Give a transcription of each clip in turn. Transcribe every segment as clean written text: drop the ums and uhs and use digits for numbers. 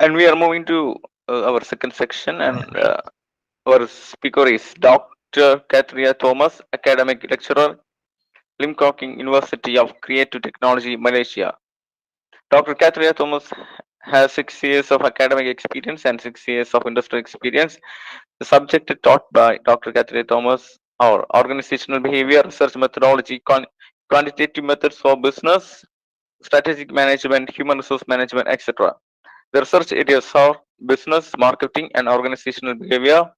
And we are moving to our second section, and our speaker is Dr. Katria Thomas, academic lecturer, Lim Kok Keng University of Creative Technology, Malaysia. Dr. Katria Thomas has 6 years of academic experience and 6 years of industry experience. The subject taught by Dr. Katria Thomas are organizational behavior, research methodology, quantitative methods for business, strategic management, human resource management, etc. The research areas are business, marketing, and organizational behavior.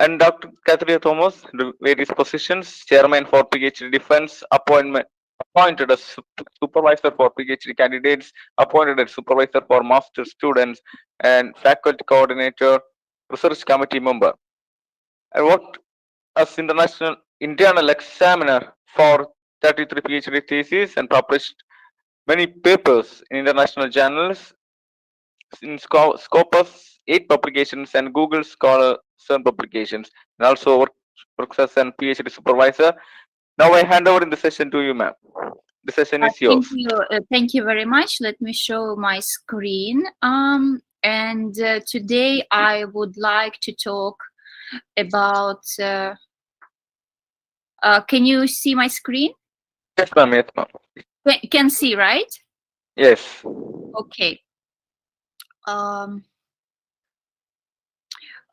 And Dr. Catherine Thomas, the various positions, chairman for PhD defense, appointed as supervisor for PhD candidates, appointed as supervisor for master students, and faculty coordinator, research committee member. I worked as internal examiner for 33 PhD theses and published many papers in international journals in Scopus 8 publications and Google Scholar 7 publications, and also works as an PhD supervisor. Now I hand over in the session to you, ma'am. The session is Thank yours. you. Thank you very much. Let me show my screen. And today I would like to talk about. Can you see my screen? Yes, ma'am. Yes, ma'am. Can see, right? Yes. Okay.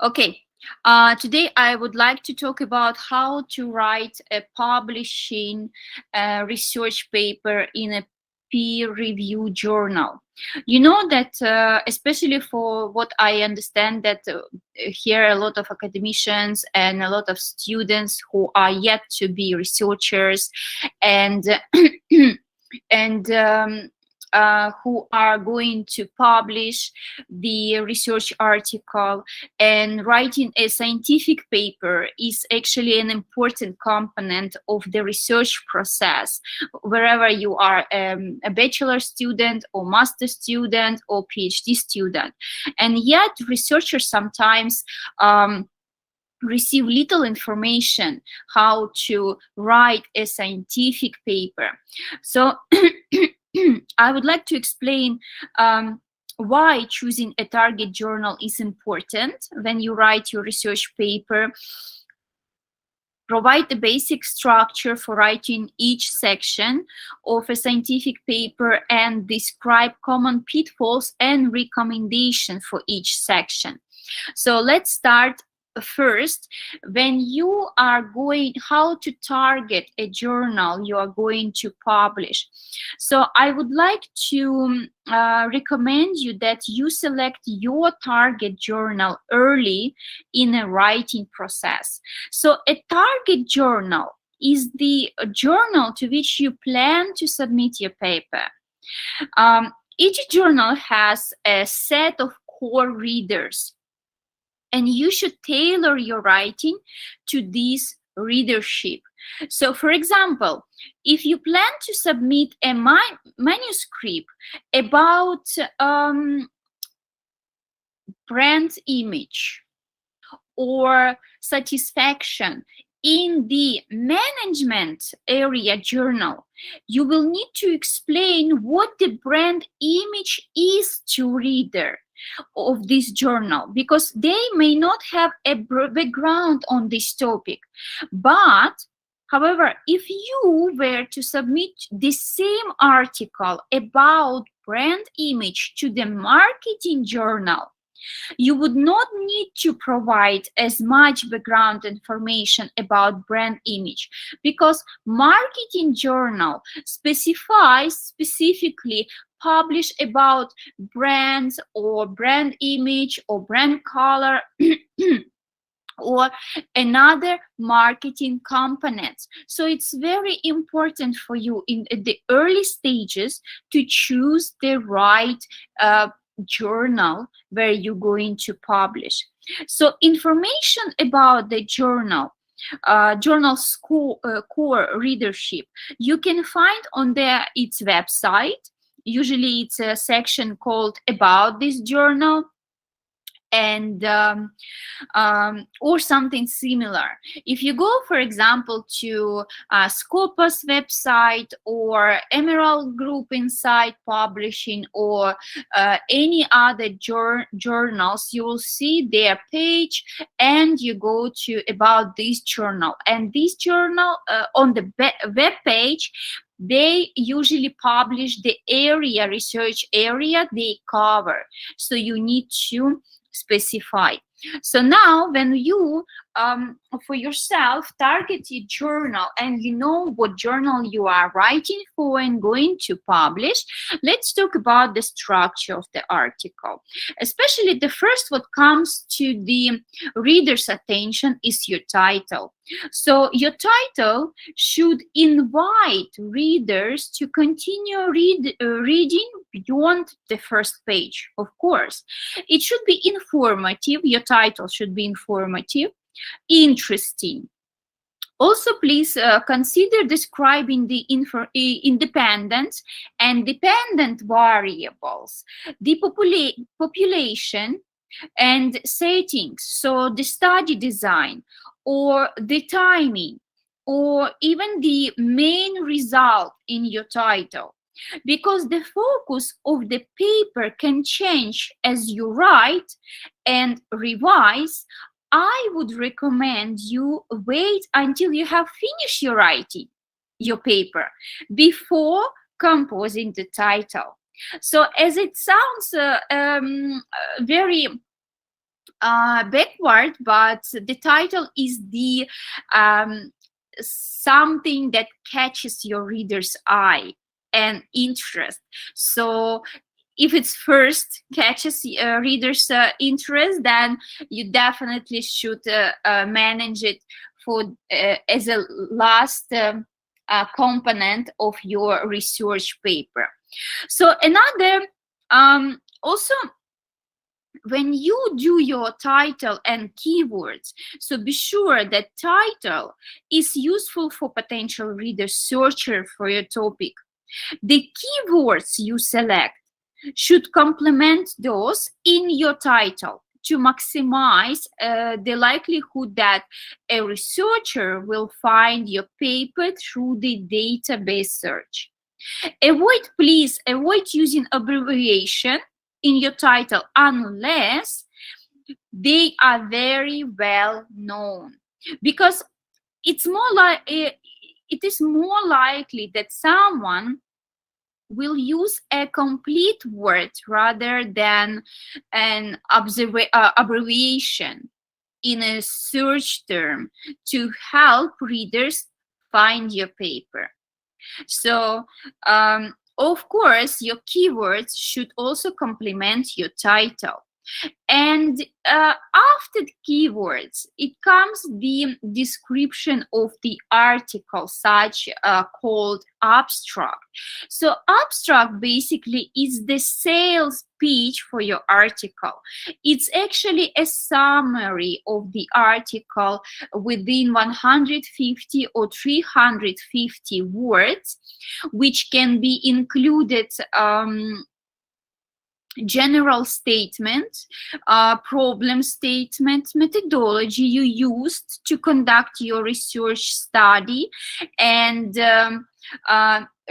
Okay. Today I would like to talk about how to write a publishing research paper in a peer-reviewed journal. You know that, especially for what I understand, that here a lot of academicians and a lot of students who are yet to be researchers, and and who are going to publish the research article, and writing a scientific paper is actually an important component of the research process, wherever you are a bachelor student or master student or PhD student. And yet researchers sometimes receive little information how to write a scientific paper. So I would like to explain why choosing a target journal is important when you write your research paper, provide the basic structure for writing each section of a scientific paper, and describe common pitfalls and recommendations for each section. So let's start first. When you are going, how to target a journal you are going to publish. So I would like to recommend you that you select your target journal early in a writing process. So a target journal is the journal to which you plan to submit your paper. Each journal has a set of core readers, and you should tailor your writing to this readership. So, for example, if you plan to submit a manuscript about brand image or satisfaction in the management area journal, you will need to explain what the brand image is to reader of this journal, because they may not have a background on this topic. But however, if you were to submit the same article about brand image to the marketing journal, you would not need to provide as much background information about brand image, because marketing journal specifies specifically publish about brands or brand image or brand color or another marketing components. So it's very important for you in the early stages to choose the right journal where you're going to publish. So information about the journal's core readership, you can find on its website. Usually it's a section called about this journal, and or something similar. If you go, for example, to Scopus website or Emerald Group Insight Publishing or any other journals, you will see their page, and you go to about this journal, and this journal on the web page, they usually publish the research area they cover. So you need to specify. So now when you for yourself target a journal and you know what journal you are writing for and going to publish, let's talk about the structure of the article. Especially the first what comes to the reader's attention is your title. So your title should invite readers to continue reading beyond the first page, of course. It should be informative. Your title should be informative, interesting. Also, please consider describing the independent and dependent variables, the population and settings, so the study design or the timing or even the main result in your title. Because the focus of the paper can change as you write and revise, I would recommend you wait until you have finished your writing, your paper, before composing the title. So as it sounds very backward, but the title is the something that catches your reader's eye and interest. So if it's first catches reader's interest, then you definitely should manage it for as a last component of your research paper. So another also, when you do your title and keywords, so be sure that title is useful for potential readers searcher for your topic. The keywords you select should complement those in your title to maximize the likelihood that a researcher will find your paper through the database search. Please avoid using abbreviation in your title unless they are very well known, because it's more like it is more likely that someone will use a complete word rather than an abbreviation in a search term to help readers find your paper. So of course, your keywords should also complement your title. And after the keywords, it comes the description of the article, such called abstract. So abstract basically is the sales pitch for your article. It's actually a summary of the article within 150 or 350 words, which can be included general statement, problem statement, methodology you used to conduct your research study, and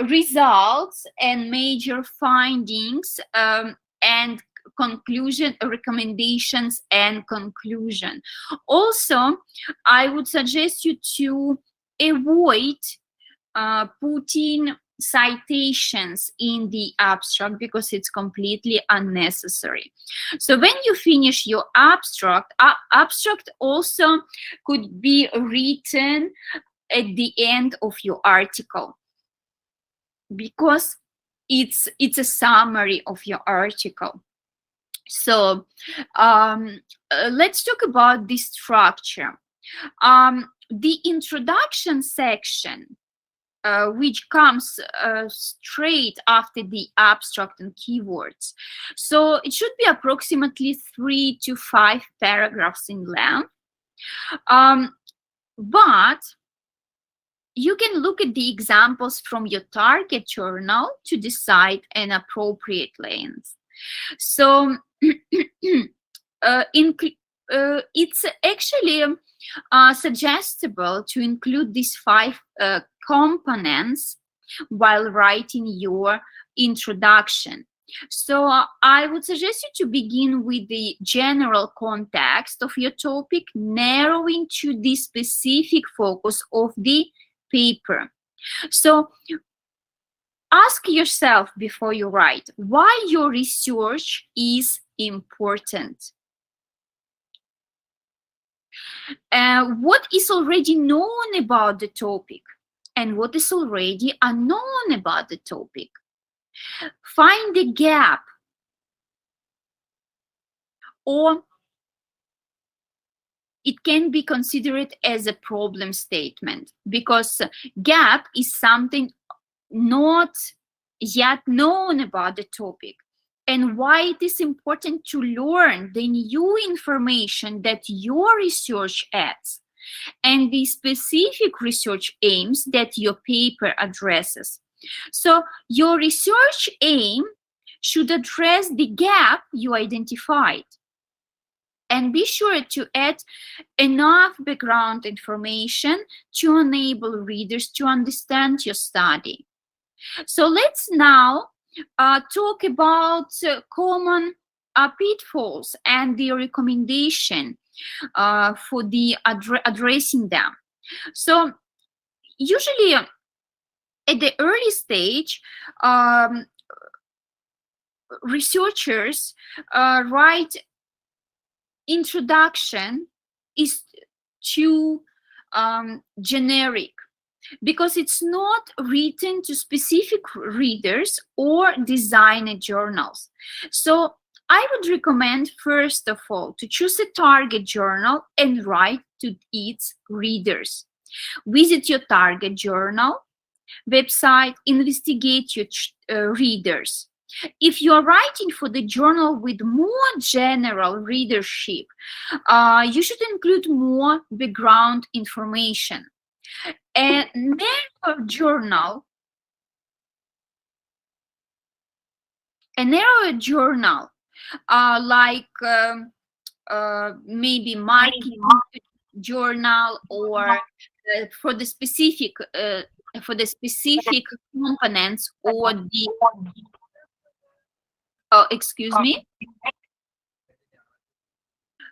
results and major findings, and conclusion, recommendations and conclusion. Also, I would suggest you to avoid putting citations in the abstract because it's completely unnecessary. So when you finish your abstract, abstract also could be written at the end of your article, because it's a summary of your article. So let's talk about the structure. The introduction section, which comes straight after the abstract and keywords. So it should be approximately 3 to 5 paragraphs in length. But you can look at the examples from your target journal to decide an appropriate length. So it's actually suggestible to include these 5 components while writing your introduction. So I would suggest you to begin with the general context of your topic, narrowing to the specific focus of the paper. So ask yourself before you write why your research is important. What is already known about the topic and what is already unknown about the topic. Find the gap, or it can be considered as a problem statement, because gap is something not yet known about the topic, and why it is important to learn the new information that your research adds and the specific research aims that your paper addresses. So your research aim should address the gap you identified, and be sure to add enough background information to enable readers to understand your study. So let's now talk about common pitfalls and the recommendation for the addressing them. So usually at the early stage, researchers write introduction is too generic, because it's not written to specific readers or designer journals. So I would recommend, first of all, to choose a target journal and write to its readers. Visit your target journal website, investigate your readers. If you're writing for the journal with more general readership, you should include more background information. A narrow journal, like maybe marketing journal, or for the specific components, or the excuse me.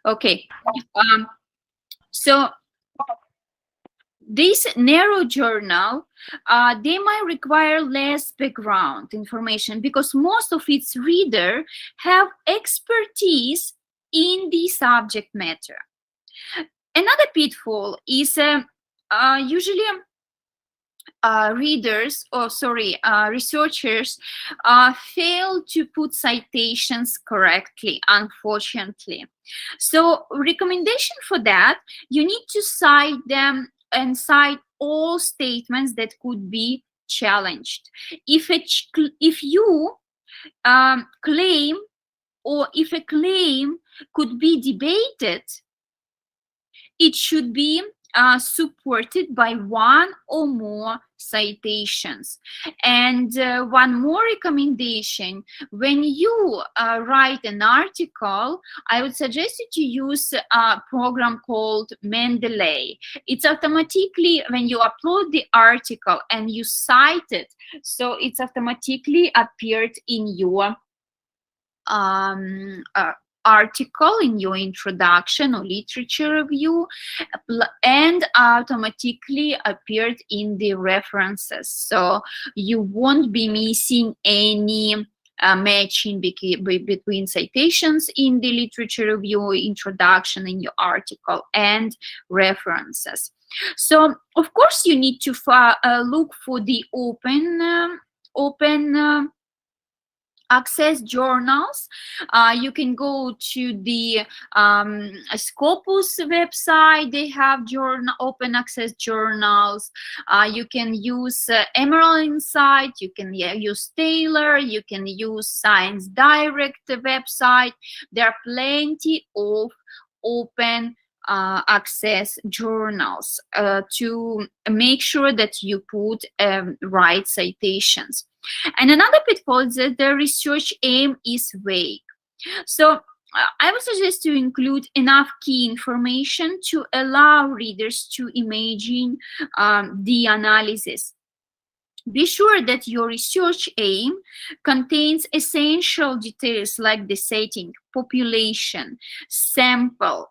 Okay. So this narrow journal, they might require less background information, because most of its readers have expertise in the subject matter. Another pitfall is usually researchers fail to put citations correctly, unfortunately. So recommendation for that, you need to cite them and cite all statements that could be challenged. If you claim, or if a claim could be debated, it should be supported by one or more citations. And one more recommendation: when you write an article, I would suggest you to use a program called Mendeley. It's automatically, when you upload the article and you cite it, so it's automatically appeared in your article, in your introduction or literature review, and automatically appeared in the references. So you won't be missing any matching between citations in the literature review, introduction in your article, and references. So of course you need to look for the open access journals. You can go to the Scopus website. They have open access journals. You can use Emerald Insight. You can use Taylor. You can use Science Direct website. There are plenty of open access journals to make sure that you put right citations. And another pitfall is that the research aim is vague. So I would suggest to include enough key information to allow readers to imagine the analysis. Be sure that your research aim contains essential details like the setting, population, sample,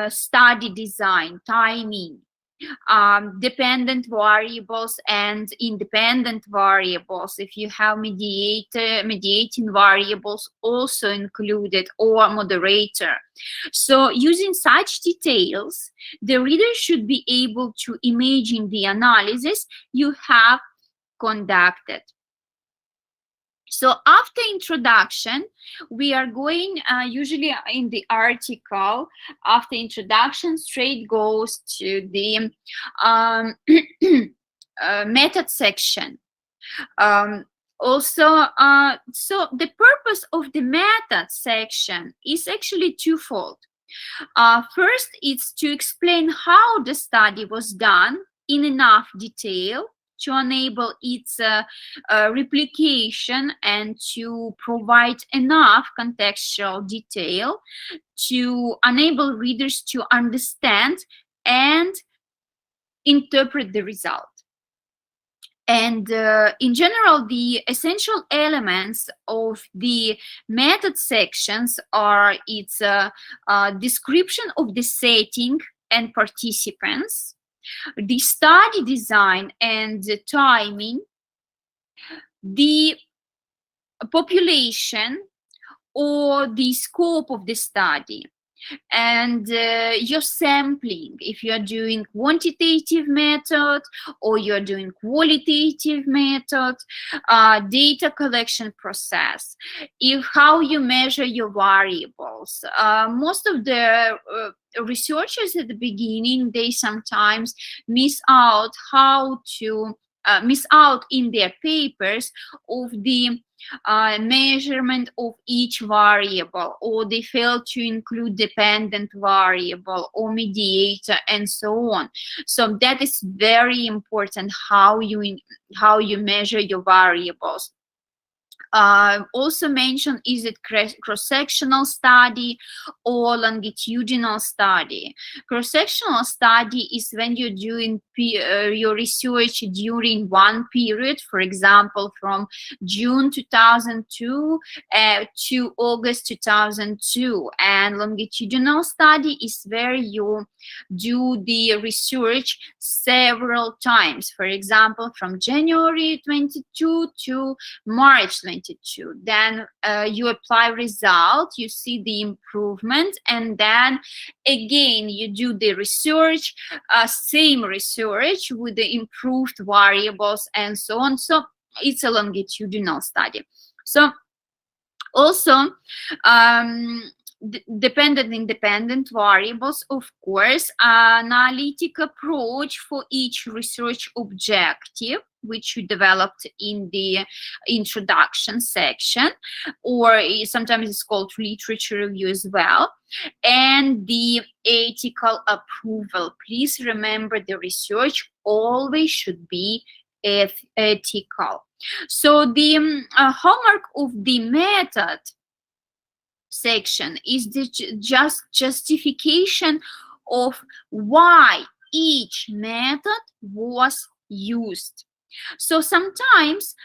study design, timing, dependent variables and independent variables. If you have mediating variables also included, or moderator. So using such details, the reader should be able to imagine the analysis you have conducted. So after introduction, we are going, usually in the article, after introduction, straight goes to the method section. So the purpose of the method section is actually twofold. First, it's to explain how the study was done in enough detail to enable its replication and to provide enough contextual detail to enable readers to understand and interpret the result. And in general, the essential elements of the method sections are its description of the setting and participants, the study design and the timing, the population or the scope of the study, and your sampling, if you are doing quantitative method or you're doing qualitative method, data collection process, how you measure your variables. Most of the researchers at the beginning, they sometimes miss out in their papers of the measurement of each variable, or they fail to include dependent variable or mediator and so on. So that is very important, how you measure your variables. Also mentioned, is it cross-sectional study or longitudinal study? Cross-sectional study is when you're doing your research during one period, for example, from June 2002 to August 2002. And longitudinal study is where you do the research several times, for example, from January 22 to March 22. Then you apply result, you see the improvement, and then again you do the research, same research with the improved variables and so on. So it's a longitudinal study. So also dependent independent variables, of course, analytic approach for each research objective, which you developed in the introduction section, or sometimes it's called literature review as well, and the ethical approval. Please remember, the research always should be ethical. So the hallmark of the method section is the justification of why each method was used. So sometimes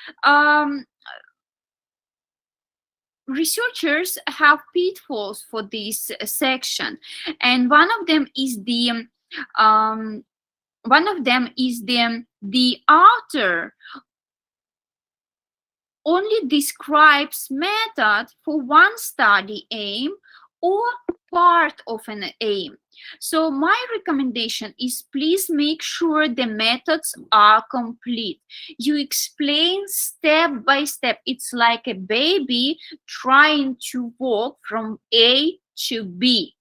researchers have pitfalls for this section, and one of them is the author only describes method for one study aim or part of an aim. So my recommendation is, please make sure the methods are complete. You explain step by step. It's like a baby trying to walk from A to B.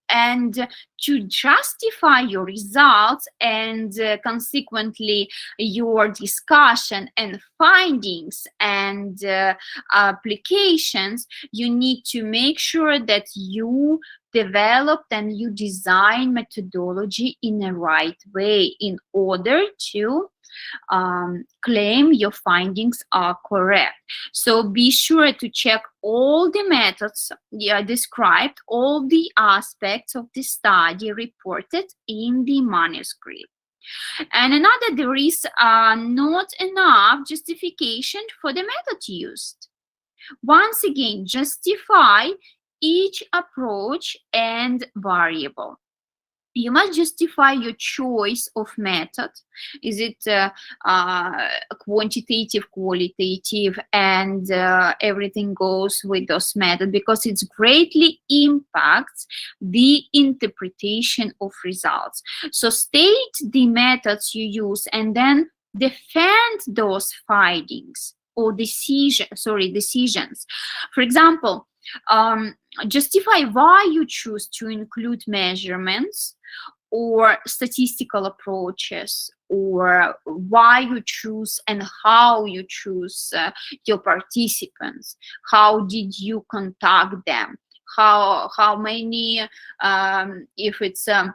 And to justify your results and consequently your discussion and findings and applications, you need to make sure that you developed and you design methodology in the right way in order to claim your findings are correct. So be sure to check all the methods described, all the aspects of the study reported in the manuscript. And another, there is not enough justification for the method used. Once again, justify each approach and variable. You must justify your choice of method. Is it quantitative, qualitative, and everything goes with those methods, because it greatly impacts the interpretation of results. So state the methods you use and then defend those findings or decisions. For example, justify why you choose to include measurements or statistical approaches, or why you choose and how you choose your participants. How did you contact them? How many, if it's a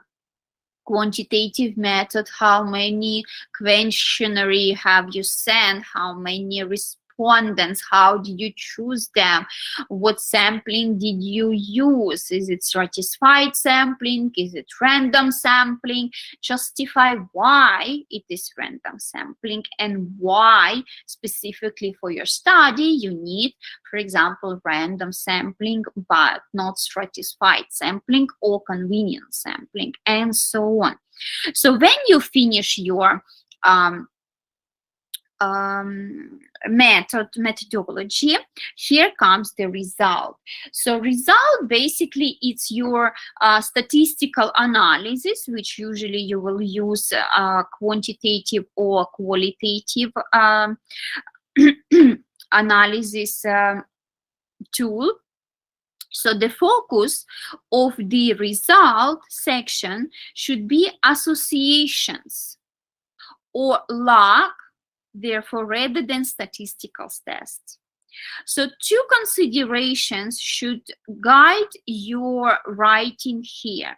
quantitative method, how many questionnaire have you sent? How many respondents? How did you choose them? What sampling did you use? Is it stratified sampling? Is it random sampling? Justify why it is random sampling and why specifically for your study you need, for example, random sampling but not stratified sampling or convenient sampling, and so on. So when you finish your methodology, here comes the result. So result, basically, it's your statistical analysis, which usually you will use quantitative or qualitative analysis tool. So the focus of the result section should be associations or log, therefore, rather than statistical tests. So two considerations should guide your writing here.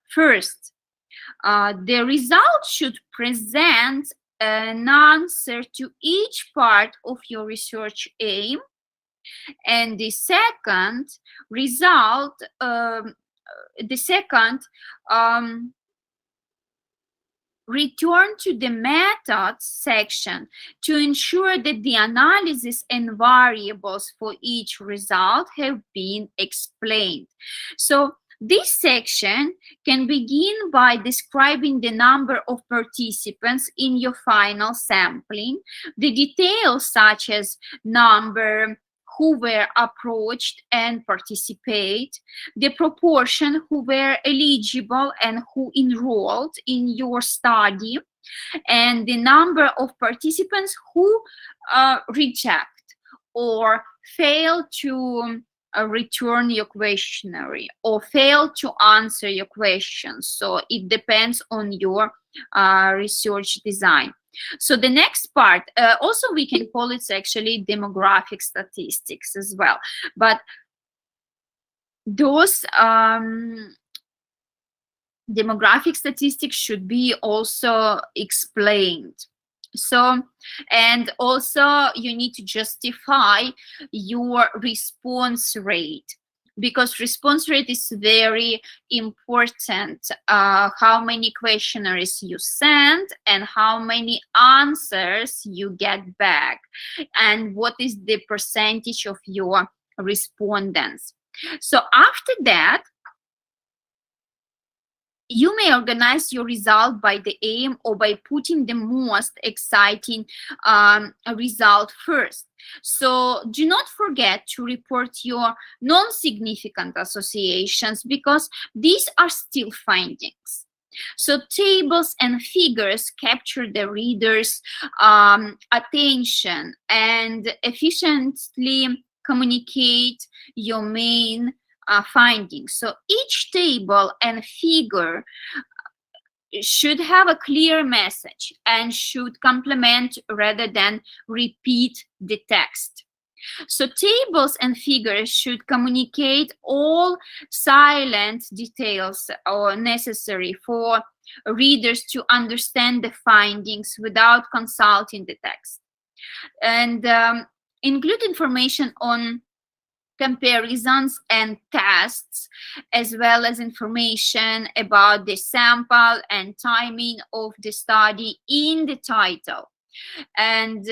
First, the result should present an answer to each part of your research aim. And the second result, return to the methods section to ensure that the analysis and variables for each result have been explained. So this section can begin by describing the number of participants in your final sampling, the details such as number, who were approached and participate, the proportion who were eligible and who enrolled in your study, and the number of participants who reject or fail to return your questionnaire or fail to answer your questions. So it depends on your research design. So the next part, also we can call it actually demographic statistics as well, but those demographic statistics should be also explained. So, and also you need to justify your response rate, because response rate is very important. How many questionnaires you send and how many answers you get back, and what is the percentage of your respondents. So after that, you may organize your result by the aim or by putting the most exciting result first. So do not forget to report your non-significant associations, because these are still findings. So tables and figures capture the reader's attention and efficiently communicate your main findings. So each table and figure should have a clear message and should complement rather than repeat the text. So tables and figures should communicate all silent details or necessary for readers to understand the findings without consulting the text. And include information on comparisons and tests, as well as information about the sample and timing of the study in the title. And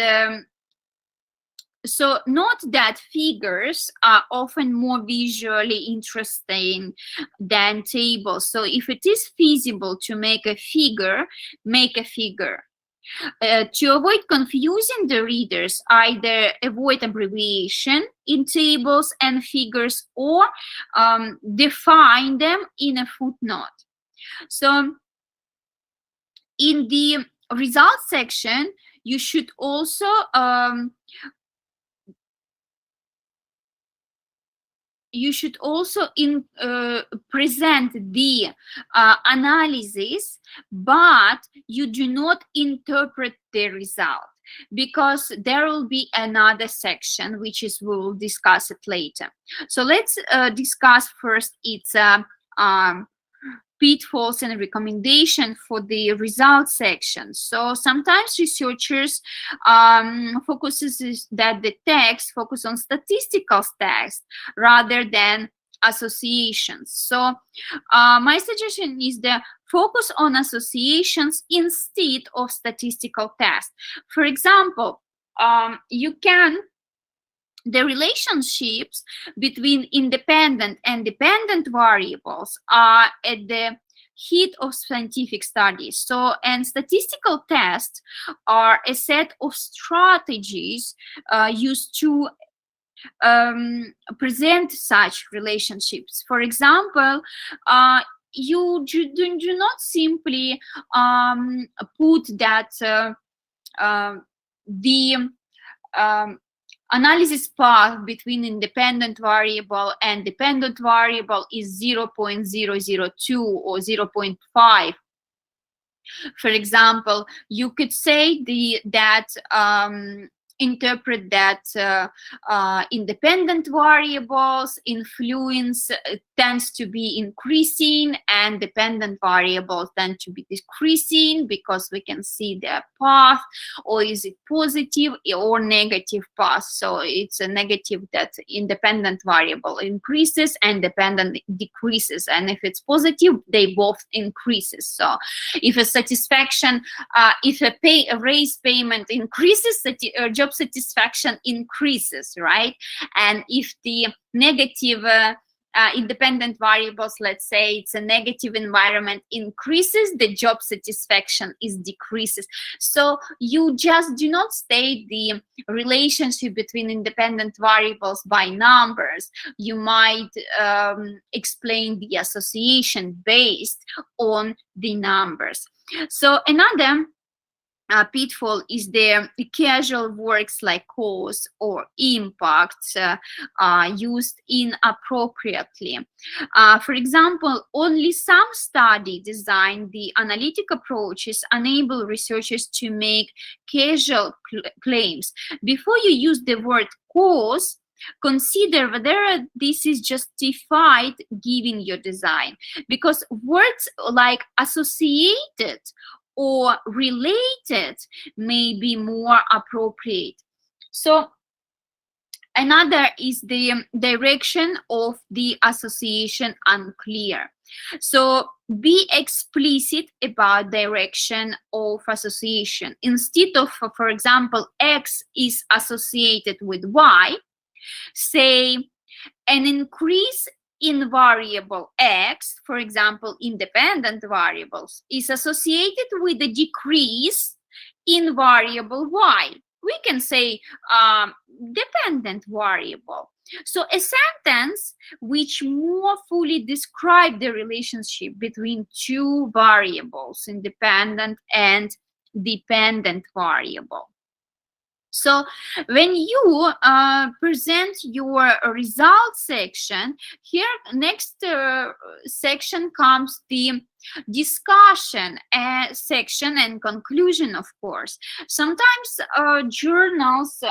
so note that figures are often more visually interesting than tables. So if it is feasible to make a figure, make a figure. To avoid confusing the readers, either avoid abbreviation in tables and figures, or define them in a footnote. So in the results section, you should also present the analysis, but you do not interpret the result, because there will be another section which is, we will discuss it later. So let's discuss first its pitfalls and recommendation for the results section. So sometimes researchers focuses that the text focus on statistical text rather than associations. So my suggestion is the focus on associations instead of statistical tests. For example, the relationships between independent and dependent variables are at the heat of scientific studies. So, and statistical tests are a set of strategies used to present such relationships. For example, you do not simply put that the analysis path between independent variable and dependent variable is 0.002 or 0.5. For example, you could say that interpret that independent variables influence tends to be increasing and dependent variables tend to be decreasing because we can see their path, or is it positive or negative path? So it's a negative that independent variable increases and dependent decreases, and if it's positive, they both increases. So if a satisfaction, if a raise payment increases, job satisfaction increases, right? And if the negative independent variables, let's say it's a negative environment, increases, the job satisfaction is decreases. So you just do not state the relationship between independent variables by numbers. You might explain the association based on the numbers. So another pitfall is the casual words like cause or impact used inappropriately. For example, only some study design the analytic approaches enable researchers to make casual claims. Before you use the word cause, consider whether this is justified given your design, because words like associated or related may be more appropriate. So another is the direction of the association unclear. So be explicit about direction of association. Instead of, for example, X is associated with Y, say an increase in variable X, for example, independent variables, is associated with a decrease in variable Y. We can say dependent variable. So a sentence which more fully describes the relationship between two variables, independent and dependent variable. So when you present your results section, here next section comes the discussion section and conclusion, of course. Sometimes journals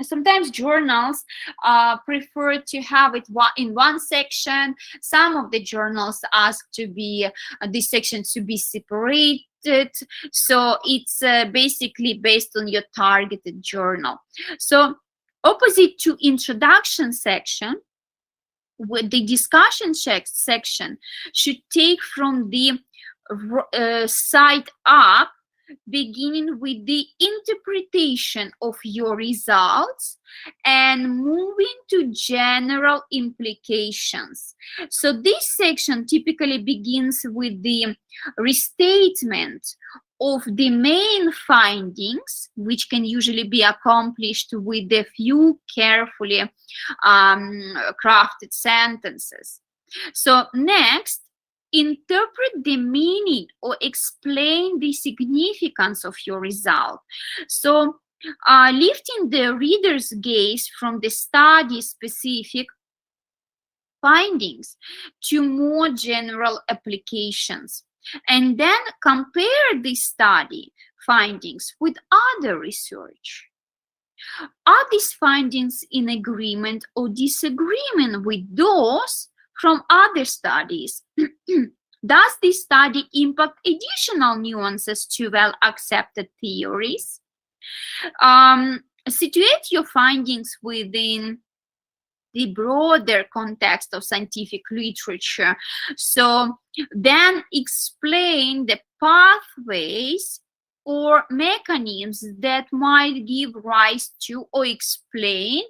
sometimes journals prefer to have it in one section. Some of the journals ask to be this section to be separated. So it's basically based on your targeted journal. So opposite to introduction section, with the discussion section should take from the side up, beginning with the interpretation of your results and moving to general implications. So this section typically begins with the restatement of the main findings, which can usually be accomplished with a few carefully crafted sentences. So next, interpret the meaning or explain the significance of your result. So lifting the reader's gaze from the study-specific findings to more general applications, and then compare the study findings with other research. Are these findings in agreement or disagreement with those from other studies? Does this study impact additional nuances to well-accepted theories? Situate your findings within the broader context of scientific literature. So then explain the pathways or mechanisms that might give rise to or explain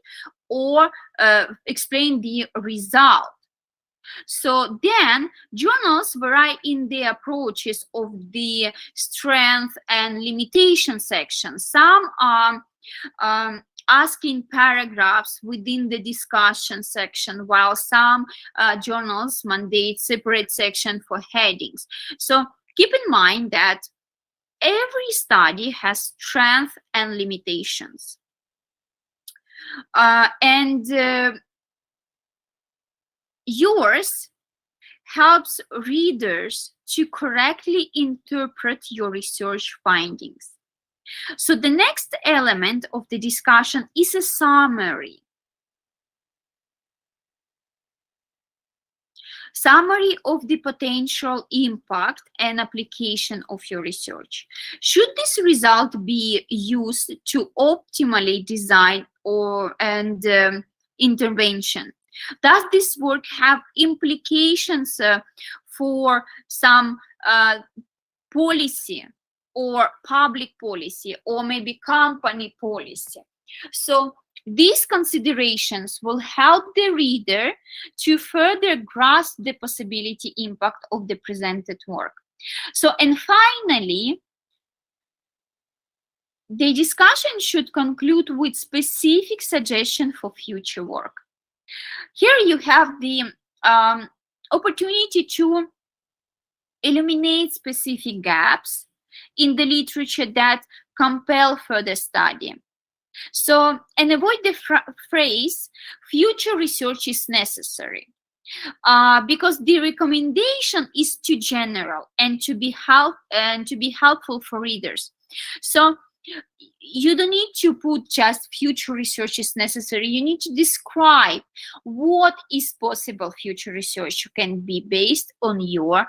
the result. So then journals vary in their approaches of the strength and limitation section. Some are asking paragraphs within the discussion section, while some journals mandate separate section for headings. So keep in mind that every study has strengths and limitations. Yours helps readers to correctly interpret your research findings. So the next element of the discussion is a summary. Summary of the potential impact and application of your research. Should this result be used to optimally design intervention? Does this work have implications for some policy or public policy or maybe company policy? So these considerations will help the reader to further grasp the possibility impact of the presented work. So, and finally, the discussion should conclude with specific suggestions for future work. Here you have the opportunity to illuminate specific gaps in the literature that compel further study. So, and avoid the phrase, future research is necessary, because the recommendation is too general and to be helpful for readers. So you don't need to put just future research is necessary. You need to describe what is possible future research can be based on your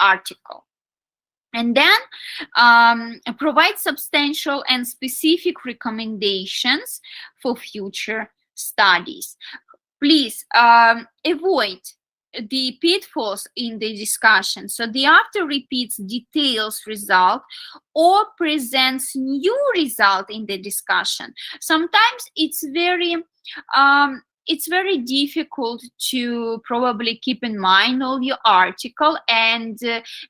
article. And then provide substantial and specific recommendations for future studies. Please avoid the pitfalls in the discussion. So the author repeats details result or presents new result in the discussion. Sometimes it's very difficult to probably keep in mind all your article, and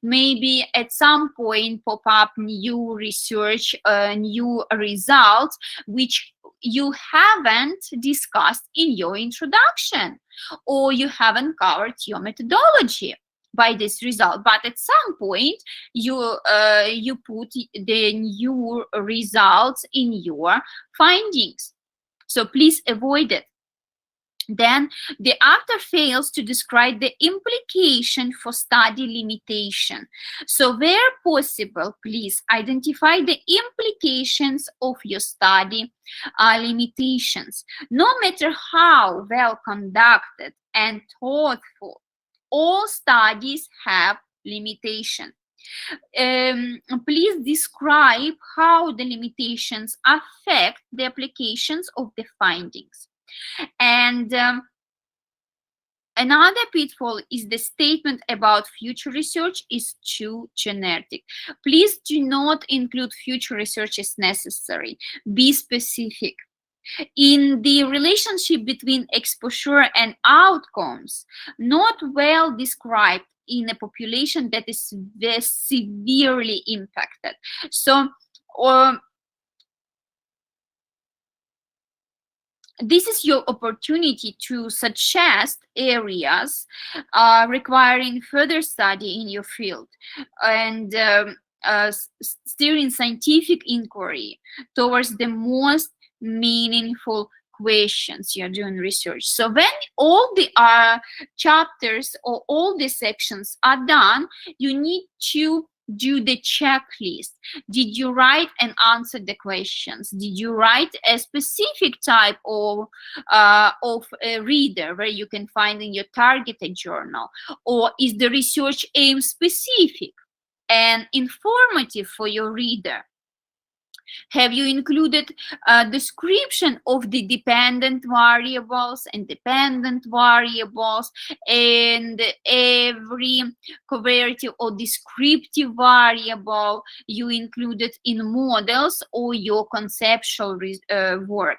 maybe at some point pop up new research, new results which you haven't discussed in your introduction, or you haven't covered your methodology by this result. But at some point you put the new results in your findings. So please avoid it. Then the author fails to describe the implication for study limitation. So where possible, please identify the implications of your study limitations. No matter how well conducted and thoughtful, all studies have limitation. Please describe how the limitations affect the applications of the findings. And another pitfall is the statement about future research is too generic. Please do not include future research as necessary. Be specific. In the relationship between exposure and outcomes, not well described in a population that is severely impacted. So, this is your opportunity to suggest areas requiring further study in your field and steering scientific inquiry towards the most meaningful questions you're doing research. So when all the chapters or all the sections are done, you need to do the checklist. Did you write and answer the questions? Did you write a specific type of a reader where you can find in your targeted journal? Or is the research aim specific and informative for your reader? Have you included a description of the dependent variables and dependent variables and every covariative or descriptive variable you included in models or your conceptual work?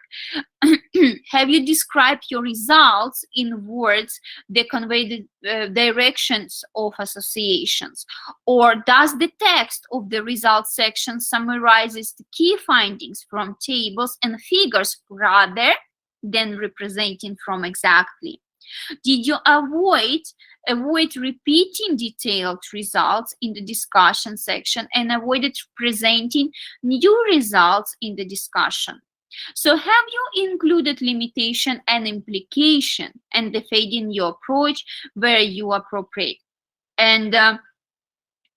Have you described your results in words that convey the directions of associations? Or does the text of the results section summarizes the key findings from tables and figures rather than representing from exactly? Did you avoid repeating detailed results in the discussion section and avoided presenting new results in the discussion? So have you included limitation and implication and the fade in your approach where you appropriate? And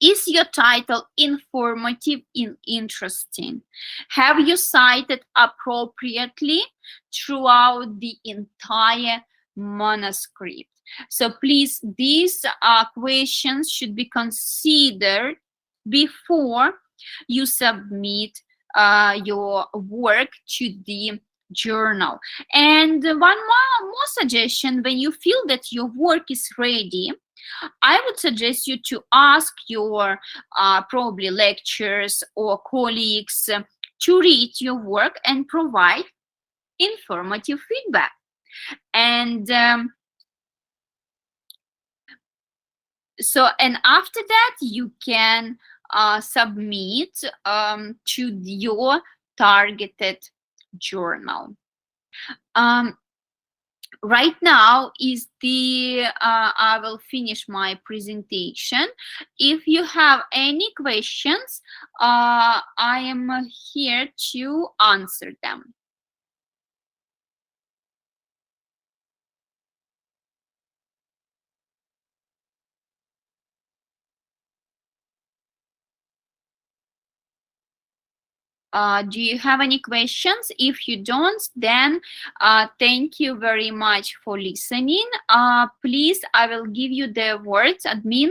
is your title informative and interesting? Have you cited appropriately throughout the entire manuscript? So please, these questions should be considered before you submit your work to the journal. And one more suggestion: when you feel that your work is ready, I would suggest you to ask your probably lecturers or colleagues to read your work and provide informative feedback. And and after that, you can submit to your targeted journal. Right now is the I will finish my presentation. If you have any questions, I am here to answer them. Do you have any questions? If you don't, then thank you very much for listening. Please, I will give you the words, admin.